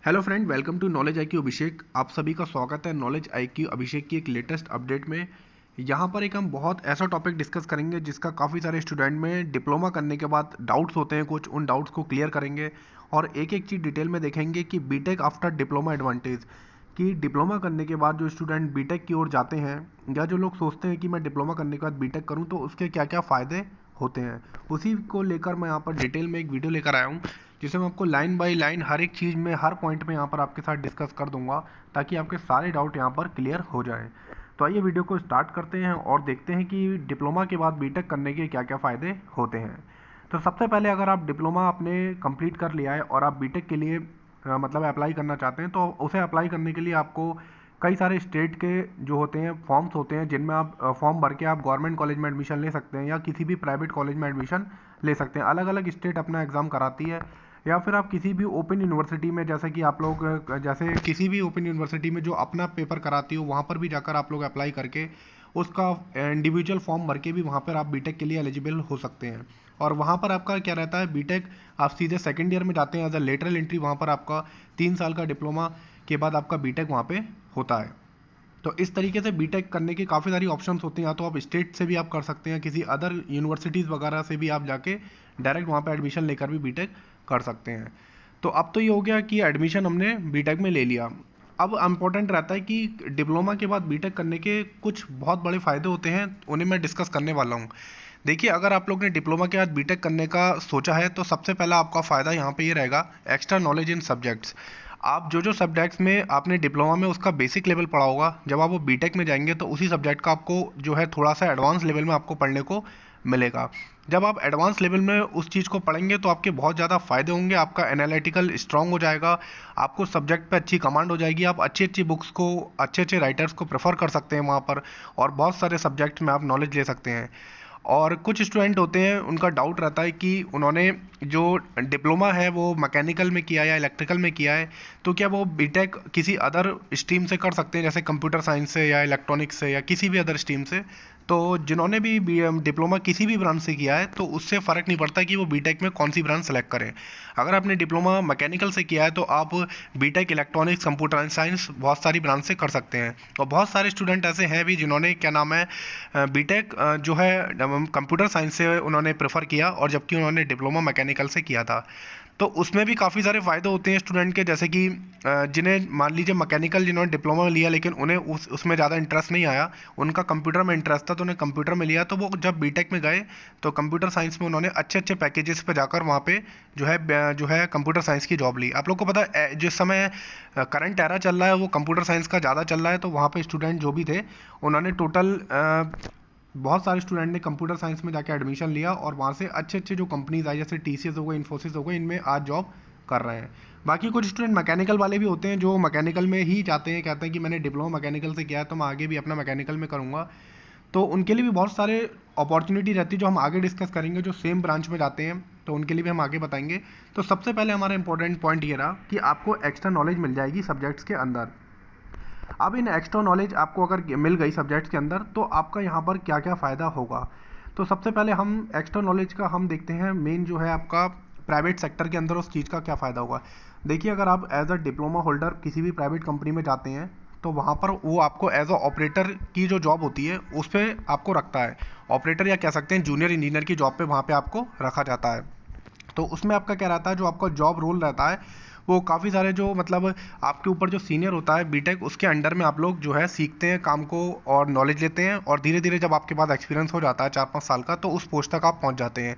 Hello friend, welcome to knowledge IQ Abhishek. आप सभी का स्वागत है नॉलेज आईक्यू अभिषेक की एक लेटेस्ट अपडेट में। यहाँ पर एक हम बहुत ऐसा टॉपिक डिस्कस करेंगे जिसका काफ़ी सारे स्टूडेंट में डिप्लोमा करने के बाद डाउट्स होते हैं, कुछ उन डाउट्स को क्लियर करेंगे और एक एक चीज़ डिटेल में देखेंगे कि बीटेक आफ्टर डिप्लोमा एडवांटेज, कि डिप्लोमा करने के बाद जो स्टूडेंट बीटेक की ओर जाते हैं या जो लोग सोचते हैं कि मैं डिप्लोमा करने के बाद बीटेक करूं तो उसके क्या क्या फ़ायदे होते हैं, उसी को लेकर मैं यहाँ पर डिटेल में एक वीडियो लेकर आया हूँ जिसे मैं आपको लाइन बाय लाइन हर एक चीज़ में हर पॉइंट में यहाँ पर आपके साथ डिस्कस कर दूंगा ताकि आपके सारे डाउट यहाँ पर क्लियर हो जाएं। तो आइए वीडियो को स्टार्ट करते हैं और देखते हैं कि डिप्लोमा के बाद बीटेक करने के क्या क्या फ़ायदे होते हैं। तो सबसे पहले अगर आप डिप्लोमा आपने कंप्लीट कर लिया है और आप बीटेक के लिए मतलब अप्लाई करना चाहते हैं तो उसे अप्लाई करने के लिए आपको कई सारे स्टेट के जो होते हैं फॉर्म्स होते हैं जिनमें आप फॉर्म भर के आप गवर्नमेंट कॉलेज में एडमिशन ले सकते हैं या किसी भी प्राइवेट कॉलेज में एडमिशन ले सकते हैं। अलग अलग स्टेट अपना एग्ज़ाम कराती है या फिर आप किसी भी ओपन यूनिवर्सिटी में, जैसे कि आप लोग जैसे किसी भी ओपन यूनिवर्सिटी में जो अपना पेपर कराती हो वहाँ पर भी जाकर आप लोग अप्लाई करके उसका इंडिविजुअल फॉर्म भर के भी वहाँ पर आप बीटेक के लिए एलिजिबल हो सकते हैं। और वहाँ पर आपका क्या रहता है, बीटेक आप सीधे सेकेंड ईयर में जाते हैं एज अ लेटरल एंट्री, वहाँ पर आपका 3 साल का डिप्लोमा के बाद आपका बीटेक वहाँ पे होता है। तो इस तरीके से बीटेक करने के काफ़ी सारी ऑप्शंस होते हैं, या तो आप स्टेट से भी आप कर सकते हैं, किसी अदर यूनिवर्सिटीज़ वगैरह से भी आप जाके डायरेक्ट वहाँ पे एडमिशन लेकर भी बीटेक कर सकते हैं। तो अब तो ये हो गया कि एडमिशन हमने बीटेक में ले लिया। अब इम्पोर्टेंट रहता है कि डिप्लोमा के बाद बीटेक करने के कुछ बहुत बड़े फ़ायदे होते हैं, उन्हें मैं डिस्कस करने वाला हूँ। देखिए, अगर आप लोग ने डिप्लोमा के बाद बीटेक करने का सोचा है तो सबसे पहला आपका फ़ायदा यहाँ पे ये रहेगा, एक्स्ट्रा नॉलेज इन सब्जेक्ट्स। आप जो जो सब्जेक्ट्स में आपने डिप्लोमा में उसका बेसिक लेवल पढ़ा होगा, जब आप वो बीटेक में जाएंगे तो उसी सब्जेक्ट का आपको जो है थोड़ा सा एडवांस लेवल में आपको पढ़ने को मिलेगा। जब आप एडवांस लेवल में उस चीज़ को पढ़ेंगे तो आपके बहुत ज़्यादा फ़ायदे होंगे, आपका एनालिटिकल स्ट्रांग हो जाएगा, आपको सब्जेक्ट पे अच्छी कमांड हो जाएगी, आप अच्छी अच्छी बुक्स को, अच्छे अच्छे राइटर्स को प्रेफर कर सकते हैं वहाँ पर, और बहुत सारे सब्जेक्ट्स में आप नॉलेज ले सकते हैं। और कुछ स्टूडेंट होते हैं, उनका डाउट रहता है कि उन्होंने जो डिप्लोमा है वो मैकेनिकल में किया या इलेक्ट्रिकल में किया है, तो क्या वो बीटेक किसी अदर स्ट्रीम से कर सकते हैं, जैसे कंप्यूटर साइंस से या इलेक्ट्रॉनिक्स से या किसी भी अदर स्ट्रीम से। तो जिन्होंने भी डिप्लोमा किसी भी ब्रांच से किया है तो उससे फ़र्क नहीं पड़ता कि वो बीटेक में कौन सी ब्रांच सेलेक्ट करें। अगर आपने डिप्लोमा मैकेनिकल से किया है तो आप बीटेक इलेक्ट्रॉनिक्स, कंप्यूटर साइंस बहुत सारी ब्रांच से कर सकते हैं। और बहुत सारे स्टूडेंट ऐसे हैं भी जिन्होंने क्या नाम है बीटेक जो है कंप्यूटर साइंस से उन्होंने प्रेफर किया, और जबकि उन्होंने डिप्लोमा मैकेनिकल से किया था। तो उसमें भी काफ़ी सारे फ़ायदे होते हैं स्टूडेंट के, जैसे कि जिन्हें मान लीजिए मैकेनिकल जिन्होंने डिप्लोमा में लिया लेकिन उन्हें उसमें ज़्यादा इंटरेस्ट नहीं आया, उनका कंप्यूटर में इंटरेस्ट था तो उन्हें कंप्यूटर में लिया, तो वो जब बीटेक में गए तो कंप्यूटर साइंस में उन्होंने अच्छे अच्छे पैकेजेस पे जाकर वहाँ पे जो है कंप्यूटर साइंस की जॉब ली। आप लोग को पता है जिस समय करंट एरा चल रहा है वो कंप्यूटर साइंस का ज़्यादा चल रहा है, तो वहाँ पे स्टूडेंट जो भी थे उन्होंने टोटल बहुत सारे स्टूडेंट ने कंप्यूटर साइंस में जाके एडमिशन लिया और वहाँ से अच्छे अच्छे जो कंपनीज आई, जैसे टीसीएस हो गई, इन्फोसिस हो गई, इनमें आज जॉब कर रहे हैं। बाकी कुछ स्टूडेंट मैकेनिकल वाले भी होते हैं जो मैकेनिकल में ही जाते हैं, कहते हैं कि मैंने डिप्लोमा मैकेनिकल से किया है तो मैं आगे भी अपना मैकेनिकल में करूँगा। तो उनके लिए भी बहुत सारे अपॉर्चुनिटी रहती है जो हम आगे डिस्कस करेंगे, जो सेम ब्रांच में जाते हैं तो उनके लिए भी हम आगे बताएंगे। तो सबसे पहले हमारा इंपॉर्टेंट पॉइंट ये रहा कि आपको एक्स्ट्रा नॉलेज मिल जाएगी सब्जेक्ट्स के अंदर। अब इन एक्स्ट्रा नॉलेज आपको अगर मिल गई सब्जेक्ट्स के अंदर तो आपका यहाँ पर क्या क्या फ़ायदा होगा। तो सबसे पहले हम एक्स्ट्रा नॉलेज का हम देखते हैं, मेन जो है आपका प्राइवेट सेक्टर के अंदर उस चीज़ का क्या फ़ायदा होगा। देखिए, अगर आप एज अ डिप्लोमा होल्डर किसी भी प्राइवेट कंपनी में जाते हैं तो वहाँ पर वो आपको एज अ ऑपरेटर की जो जॉब होती है उस पर आपको रखता है, ऑपरेटर या कह सकते हैं जूनियर इंजीनियर की जॉब पे वहाँ पे आपको रखा जाता है। तो उसमें आपका क्या रहता है, जो आपका जॉब रोल रहता है वो काफ़ी सारे जो मतलब आपके ऊपर जो सीनियर होता है बीटेक, उसके अंडर में आप लोग जो है सीखते हैं काम को और नॉलेज लेते हैं, और धीरे धीरे जब आपके पास एक्सपीरियंस हो जाता है 4-5 साल का तो उस पोस्ट तक आप पहुंच जाते हैं।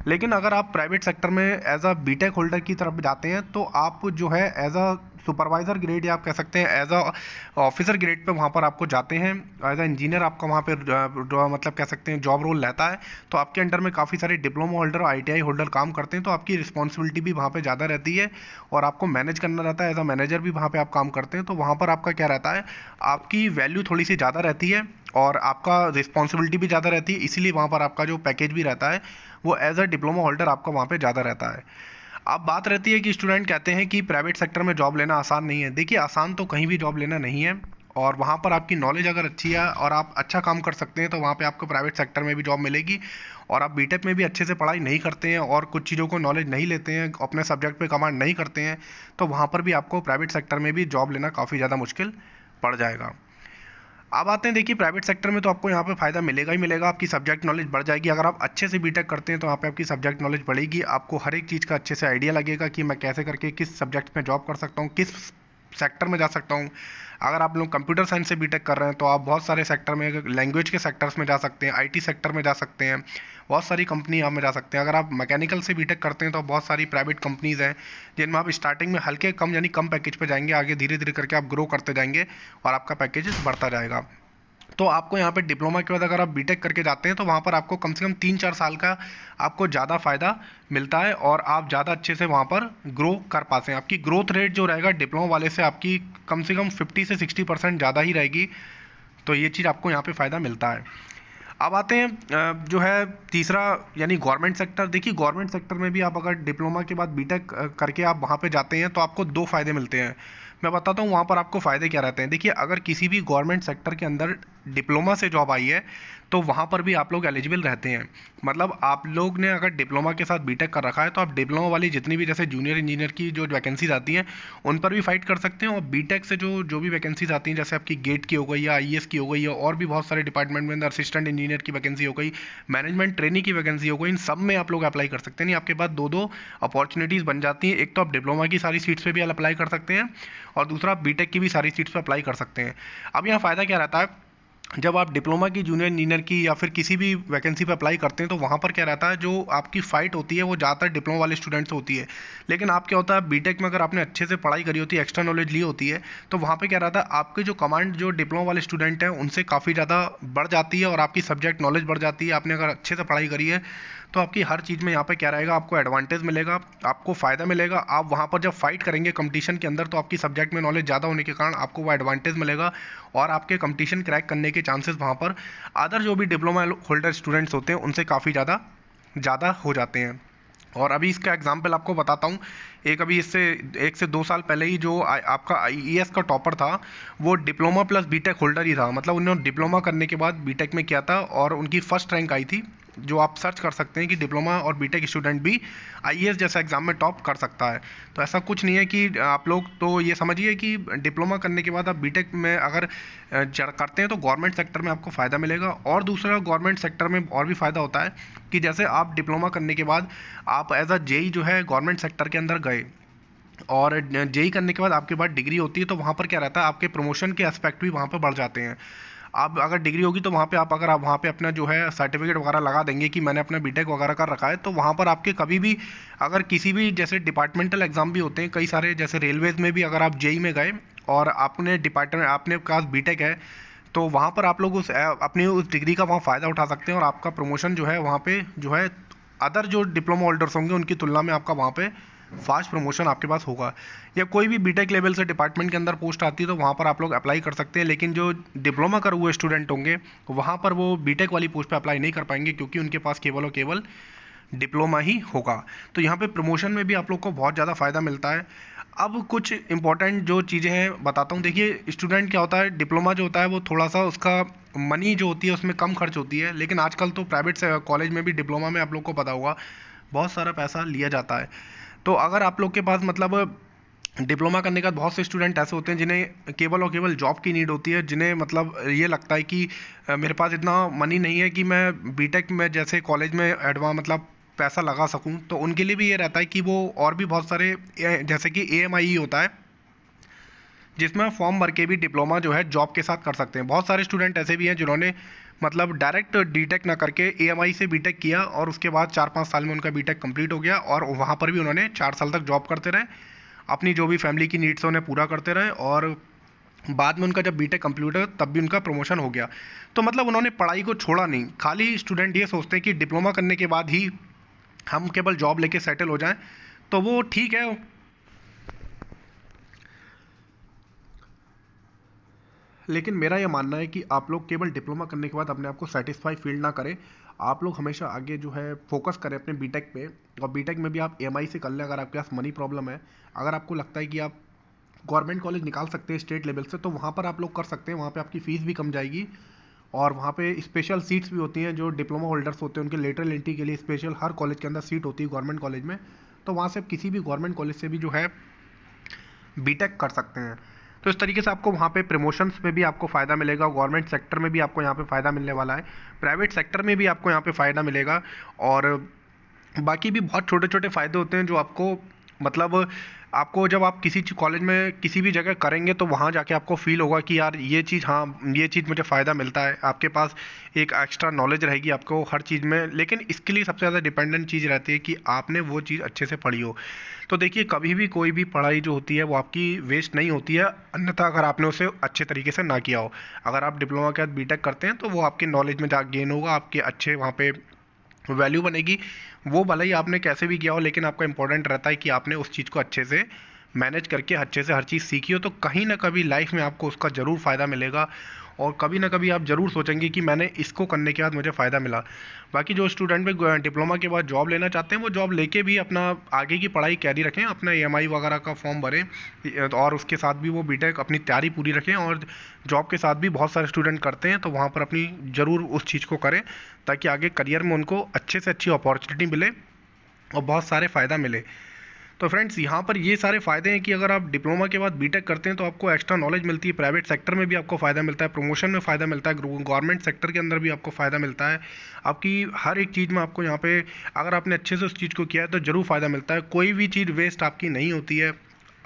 लेकिन अगर आप प्राइवेट सेक्टर में एज अ बीटेक होल्डर की तरफ जाते हैं तो आप जो है एज अ सुपरवाइज़र ग्रेड या आप कह सकते हैं as a officer grade pay वहाँ पर आपको जाते हैं, एज अ इंजीनियर आपका वहाँ पे मतलब कह सकते हैं जॉब रोल रहता है। तो आपके अंडर में काफ़ी सारे डिप्लोमा होल्डर, आईटीआई होल्डर काम करते हैं, तो आपकी रिस्पॉन्सिबिलिटी भी वहाँ पे ज़्यादा रहती है और आपको मैनेज करना रहता है, एज अ मैनेजर भी वहाँ पे आप काम करते हैं। तो वहाँ पर आपका क्या रहता है, आपकी वैल्यू थोड़ी सी ज़्यादा रहती है और आपका रिस्पॉन्सिबिलिटी भी ज़्यादा रहती है, इसीलिए वहाँ पर आपका जो पैकेज भी रहता है वो एज अ डिप्लोमा होल्डर आपका वहाँ पे ज़्यादा रहता है। अब बात रहती है कि स्टूडेंट कहते हैं कि प्राइवेट सेक्टर में जॉब लेना आसान नहीं है। देखिए, आसान तो कहीं भी जॉब लेना नहीं है, और वहाँ पर आपकी नॉलेज अगर अच्छी है और आप अच्छा काम कर सकते हैं तो वहाँ पे आपको प्राइवेट सेक्टर में भी जॉब मिलेगी। और आप बीटेक में भी अच्छे से पढ़ाई नहीं करते हैं और कुछ चीज़ों को नॉलेज नहीं लेते हैं, अपने सब्जेक्ट पे कमांड नहीं करते हैं, तो वहाँ पर भी आपको प्राइवेट सेक्टर में भी जॉब लेना काफ़ी ज़्यादा मुश्किल पड़ जाएगा। अब आते हैं, देखिए प्राइवेट सेक्टर में तो आपको यहाँ पे फ़ायदा मिलेगा ही मिलेगा, आपकी सब्जेक्ट नॉलेज बढ़ जाएगी। अगर आप अच्छे से बीटेक करते हैं तो यहाँ पे आपकी सब्जेक्ट नॉलेज बढ़ेगी, आपको हर एक चीज़ का अच्छे से आइडिया लगेगा कि मैं कैसे करके किस सब्जेक्ट में जॉब कर सकता हूँ, किस सेक्टर में जा सकता हूँ। अगर आप लोग कंप्यूटर साइंस से बीटेक कर रहे हैं तो आप बहुत सारे सेक्टर में, लैंग्वेज के सेक्टर्स में जा सकते हैं, आईटी सेक्टर में जा सकते हैं, बहुत सारी कंपनी में जा सकते हैं। अगर आप मैकेनिकल से बीटेक करते हैं तो बहुत सारी प्राइवेट कंपनीज़ हैं जिनमें आप स्टार्टिंग में हल्के कम यानी कम पैकेज पे जाएंगे, आगे धीरे धीरे करके आप ग्रो करते जाएंगे और आपका पैकेज बढ़ता जाएगा। तो आपको यहाँ पे डिप्लोमा के बाद अगर आप बीटेक करके जाते हैं तो वहाँ पर आपको कम से कम 3-4 साल का आपको ज़्यादा फ़ायदा मिलता है और आप ज़्यादा अच्छे से वहाँ पर ग्रो कर पाते हैं। आपकी ग्रोथ रेट जो रहेगा डिप्लोमा वाले से आपकी कम से कम 50 से 60% ज़्यादा ही रहेगी। तो ये चीज़ आपको यहाँ पे फ़ायदा मिलता है। अब आते हैं जो है तीसरा यानी गवर्नमेंट सेक्टर। देखिए गवर्नमेंट सेक्टर में भी आप अगर डिप्लोमा के बाद बीटेक करके आप वहाँ पे जाते हैं तो आपको 2 फ़ायदे मिलते हैं। मैं बताता हूँ वहाँ पर आपको फ़ायदे क्या रहते हैं। देखिए अगर किसी भी गवर्नमेंट सेक्टर के अंदर डिप्लोमा से जॉब आई है तो वहाँ पर भी आप लोग एलिजिबल रहते हैं। मतलब आप लोग ने अगर डिप्लोमा के साथ बीटेक कर रखा है तो आप डिप्लोमा वाली जितनी भी जैसे जूनियर इंजीनियर की जो वैकेंसीज आती हैं उन पर भी फाइट कर सकते हैं, और बीटेक से जो जो भी वैकेंसीज आती हैं जैसे आपकी गेट की हो गई या आईएएस की हो गई या और भी बहुत सारे डिपार्टमेंट में अंदर असिस्टेंट इंजीनियर की वैकेंसी हो गई, मैनेजमेंट ट्रेनी की वैकेंसी हो गई, इन सब में आप लोग अप्लाई कर सकते हैं। नहीं आपके पास दो दो अपॉर्चुनिटीज़ बन जाती हैं। एक तो आप डिप्लोमा की सारी सीट्स पे भी अप्लाई कर सकते हैं और दूसरा आप बीटेक की भी सारी सीट्स पे अप्लाई कर सकते हैं। अब यहाँ फ़ायदा क्या रहता है, जब आप डिप्लोमा की जूनियर इंजीनियर की या फिर किसी भी वैकेंसी पे अप्लाई करते हैं तो वहाँ पर क्या रहता है, जो आपकी फ़ाइट होती है वो ज़्यादातर डिप्लोमा वाले स्टूडेंट से होती है। लेकिन आप क्या होता है बीटेक में अगर आपने अच्छे से पढ़ाई करी होती है, एक्स्ट्रा नॉलेज ली होती है, तो वहाँ पे क्या रहता है आपके जो कमांड जो डिप्लोमा वाले स्टूडेंट हैं उनसे काफ़ी ज़्यादा बढ़ जाती है और आपकी सब्जेक्ट नॉलेज बढ़ जाती है। आपने अगर अच्छे से पढ़ाई करी है तो आपकी हर चीज़ में यहाँ पे क्या रहेगा, आपको एडवांटेज मिलेगा, आपको फ़ायदा मिलेगा। आप वहाँ पर जब फाइट करेंगे कंपटीशन के अंदर तो आपकी सब्जेक्ट में नॉलेज ज़्यादा होने के कारण आपको वो एडवांटेज मिलेगा और आपके कंपटीशन क्रैक करने के चांसेस वहाँ पर अदर जो भी डिप्लोमा होल्डर स्टूडेंट्स होते हैं उनसे काफ़ी ज़्यादा हो जाते हैं। और अभी इसका एग्जाम्पल आपको बताता हूँ। एक अभी इससे 1 से 2 साल पहले ही जो आपका आईईएस का टॉपर था वो डिप्लोमा प्लस बीटेक होल्डर ही था। मतलब उन्होंने डिप्लोमा करने के बाद बीटेक में किया था और उनकी फर्स्ट रैंक आई थी। जो आप सर्च कर सकते हैं कि डिप्लोमा और बीटेक स्टूडेंट भी आईईएस जैसा एग्जाम में टॉप कर सकता है। तो ऐसा कुछ नहीं है कि आप लोग तो ये समझिए कि डिप्लोमा करने के बाद आप बीटेक में अगर करते हैं तो गवर्नमेंट सेक्टर में आपको फ़ायदा मिलेगा। और दूसरा गवर्नमेंट सेक्टर में और भी फ़ायदा होता है कि जैसे आप डिप्लोमा करने के बाद आप एज अ जेई जो है गवर्नमेंट सेक्टर के अंदर गए और जेई करने के बाद आपके पास डिग्री होती है तो वहाँ पर क्या रहता है आपके प्रमोशन के एस्पेक्ट भी वहाँ पर बढ़ जाते हैं। आप अगर डिग्री होगी तो वहाँ पे आप अगर आप वहाँ पे अपना जो है सर्टिफिकेट वगैरह लगा देंगे कि मैंने अपना बीटेक वगैरह कर रखा है, तो वहाँ पर आपके कभी भी अगर किसी भी जैसे डिपार्टमेंटल एग्जाम भी होते हैं कई सारे, जैसे रेलवेज में भी अगर आप जेई में गए और आपने डिपार्टमेंट आपने पास बीटेक है तो वहाँ पर आप लोग अपनी उस डिग्री का वहाँ फ़ायदा उठा सकते हैं और आपका प्रमोशन जो है वहाँ पे जो है अदर जो डिप्लोमा होल्डर्स होंगे उनकी तुलना में आपका वहाँ पे फास्ट प्रमोशन आपके पास होगा। या कोई भी बीटेक लेवल से डिपार्टमेंट के अंदर पोस्ट आती है तो वहाँ पर आप लोग अप्लाई कर सकते हैं, लेकिन जो डिप्लोमा कर हुए स्टूडेंट होंगे वहाँ पर वो बीटेक वाली पोस्ट पे अप्लाई नहीं कर पाएंगे क्योंकि उनके पास केवल और केवल डिप्लोमा ही होगा। तो यहाँ पे प्रमोशन में भी आप लोग को बहुत ज़्यादा फ़ायदा मिलता है। अब कुछ इंपॉर्टेंट जो चीज़ें हैं बताता हूँ। देखिए स्टूडेंट क्या होता है, डिप्लोमा जो होता है वो थोड़ा सा उसका मनी जो होती है उसमें कम खर्च होती है, लेकिन आजकल तो प्राइवेट कॉलेज में भी डिप्लोमा में आप लोग को पता होगा बहुत सारा पैसा लिया जाता है। तो अगर आप लोग के पास मतलब डिप्लोमा करने के बाद बहुत से स्टूडेंट ऐसे होते हैं जिन्हें केवल और केवल जॉब की नीड होती है, जिन्हें मतलब ये लगता है कि मेरे पास इतना मनी नहीं है कि मैं बीटेक में जैसे कॉलेज में मतलब पैसा लगा सकूं, तो उनके लिए भी ये रहता है कि वो और भी बहुत सारे जैसे कि एएमआई होता है जिसमें फॉर्म भर के भी डिप्लोमा जो है जॉब के साथ कर सकते हैं। बहुत सारे स्टूडेंट ऐसे भी हैं जिन्होंने मतलब डायरेक्ट बीटेक ना करके एएमआई से बीटेक किया और उसके बाद 4-5 साल में उनका बीटेक कंप्लीट हो गया और वहाँ पर भी उन्होंने 4 साल तक जॉब करते रहे, अपनी जो भी फैमिली की नीड्स है उन्हें पूरा करते रहे और बाद में उनका जब बीटेक कंप्लीट हुआ तब भी उनका प्रमोशन हो गया। तो मतलब उन्होंने पढ़ाई को छोड़ा नहीं। खाली स्टूडेंट ये सोचते हैं कि डिप्लोमा करने के बाद ही हम केवल जॉब लेके सेटल हो जाएं, तो वो ठीक है, लेकिन मेरा ये मानना है कि आप लोग केवल डिप्लोमा करने के बाद अपने आप को सेटिस्फाई फील ना करें। आप लोग हमेशा आगे जो है फोकस करें अपने बीटेक पे, और बीटेक में भी आप एएमआई से कर लें अगर आपके पास मनी प्रॉब्लम है। अगर आपको लगता है कि आप गवर्नमेंट कॉलेज निकाल सकते हैं स्टेट लेवल से, तो वहाँ पर आप लोग कर सकते हैं। वहाँ पे आपकी फ़ीस भी कम जाएगी और वहाँ पे स्पेशल सीट्स भी होती हैं। जो डिप्लोमा होल्डर्स होते हैं उनके लेटरल एंट्री के लिए स्पेशल हर कॉलेज के अंदर सीट होती है गवर्नमेंट कॉलेज में। तो वहाँ से आप किसी भी गवर्नमेंट कॉलेज से भी जो है बीटेक कर सकते हैं। तो इस तरीके से आपको वहाँ पे प्रमोशंस में भी आपको फ़ायदा मिलेगा, गवर्नमेंट सेक्टर में भी आपको यहाँ पे फ़ायदा मिलने वाला है, प्राइवेट सेक्टर में भी आपको यहाँ पे फ़ायदा मिलेगा, और बाकी भी बहुत छोटे छोटे फ़ायदे होते हैं जो आपको मतलब आपको जब आप किसी कॉलेज में किसी भी जगह करेंगे तो वहाँ जाके आपको फील होगा कि यार ये चीज़, हाँ ये चीज़ मुझे फ़ायदा मिलता है। आपके पास एक एक्स्ट्रा नॉलेज रहेगी आपको हर चीज़ में, लेकिन इसके लिए सबसे ज़्यादा डिपेंडेंट चीज़ रहती है कि आपने वो चीज़ अच्छे से पढ़ी हो। तो देखिए कभी भी कोई भी पढ़ाई जो होती है वो आपकी वेस्ट नहीं होती है, अन्यथा अगर आपने उसे अच्छे तरीके से ना किया हो। अगर आप डिप्लोमा के बाद बीटेक करते हैं तो वो आपके नॉलेज में जा गेन होगा, आपके अच्छे वहाँ पे वैल्यू बनेगी। वो भले ही आपने कैसे भी किया हो, लेकिन आपका इंपॉर्टेंट रहता है कि आपने उस चीज़ को अच्छे से मैनेज करके अच्छे से हर चीज़ सीखी हो। तो कहीं ना कभी लाइफ में आपको उसका ज़रूर फ़ायदा मिलेगा, और कभी ना कभी आप ज़रूर सोचेंगे कि मैंने इसको करने के बाद मुझे फ़ायदा मिला। बाकी जो स्टूडेंट में डिप्लोमा के बाद जॉब लेना चाहते हैं वो जॉब लेके भी अपना आगे की पढ़ाई कैरी रखें, अपना EMI वगैरह का फॉर्म भरें, और उसके साथ भी वो बीटेक अपनी तैयारी पूरी रखें। और जॉब के साथ भी बहुत सारे स्टूडेंट करते हैं, तो वहाँ पर अपनी ज़रूर उस चीज़ को करें ताकि आगे करियर में उनको अच्छे से अच्छी अपॉर्चुनिटी मिले और बहुत सारे फ़ायदा मिले। तो फ्रेंड्स यहाँ पर ये सारे फ़ायदे हैं कि अगर आप डिप्लोमा के बाद बीटेक करते हैं तो आपको एक्स्ट्रा नॉलेज मिलती है, प्राइवेट सेक्टर में भी आपको फ़ायदा मिलता है, प्रमोशन में फ़ायदा मिलता है, गवर्नमेंट सेक्टर के अंदर भी आपको फ़ायदा मिलता है। आपकी हर एक चीज़ में आपको यहाँ पे अगर आपने अच्छे से उस चीज़ को किया है तो ज़रूर फ़ायदा मिलता है। कोई भी चीज़ वेस्ट आपकी नहीं होती है।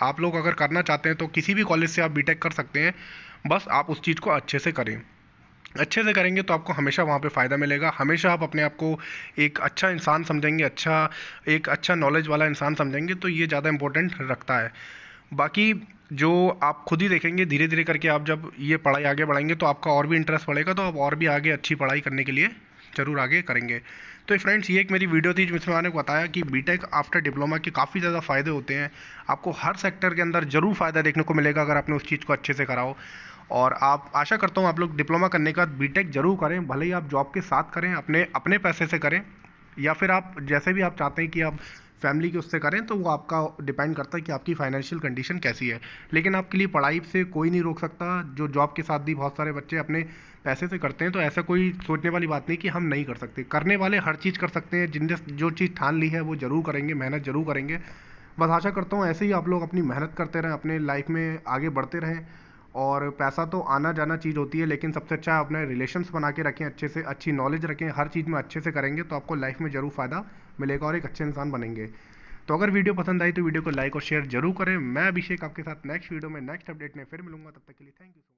आप लोग अगर करना चाहते हैं तो किसी भी कॉलेज से आप बीटेक कर सकते हैं, बस आप उस चीज़ को अच्छे से करें। अच्छे से करेंगे तो आपको हमेशा वहाँ पे फ़ायदा मिलेगा, हमेशा आप अपने आप को एक अच्छा इंसान समझेंगे, एक अच्छा नॉलेज वाला इंसान समझेंगे, तो ये ज़्यादा इंपॉर्टेंट रखता है। बाकी जो आप खुद ही देखेंगे धीरे धीरे करके आप जब ये पढ़ाई आगे बढ़ाएंगे तो आपका और भी इंटरेस्ट बढ़ेगा, तो आप और भी आगे अच्छी पढ़ाई करने के लिए ज़रूर आगे करेंगे। तो फ्रेंड्स ये एक मेरी वीडियो थी जिसमें मैंने बताया कि बीटेक आफ्टर डिप्लोमा के काफ़ी ज़्यादा फ़ायदे होते हैं। आपको हर सेक्टर के अंदर ज़रूर फ़ायदा देखने को मिलेगा अगर आपने उस चीज़ को अच्छे से करा हो। और आप आशा करता हूँ आप लोग डिप्लोमा करने के बाद बीटेक ज़रूर करें, भले ही आप जॉब के साथ करें, अपने अपने पैसे से करें, या फिर आप जैसे भी आप चाहते हैं कि आप फैमिली के उससे करें, तो वो आपका डिपेंड करता है कि आपकी फाइनेंशियल कंडीशन कैसी है। लेकिन आपके लिए पढ़ाई से कोई नहीं रोक सकता। जो जॉब के साथ भी बहुत सारे बच्चे अपने पैसे से करते हैं, तो ऐसा कोई सोचने वाली बात नहीं कि हम नहीं कर सकते। करने वाले हर चीज़ कर सकते हैं, जिनने जो चीज़ ठान ली है वो ज़रूर करेंगे, मेहनत ज़रूर करेंगे। बस आशा करता हूँ ऐसे ही आप लोग अपनी मेहनत करते रहें, अपने लाइफ में आगे बढ़ते रहें। और पैसा तो आना जाना चीज़ होती है, लेकिन सबसे अच्छा अपने रिलेशंस बना के रखें, अच्छे से अच्छी नॉलेज रखें, हर चीज़ में अच्छे से करेंगे तो आपको लाइफ में ज़रूर फ़ायदा मिलेगा और एक अच्छे इंसान बनेंगे। तो अगर वीडियो पसंद आई तो वीडियो को लाइक और शेयर जरूर करें। मैं अभिषेक आपके साथ नेक्स्ट वीडियो में नेक्स्ट अपडेट में फिर मिलूंगा, तब तक के लिए थैंक यू।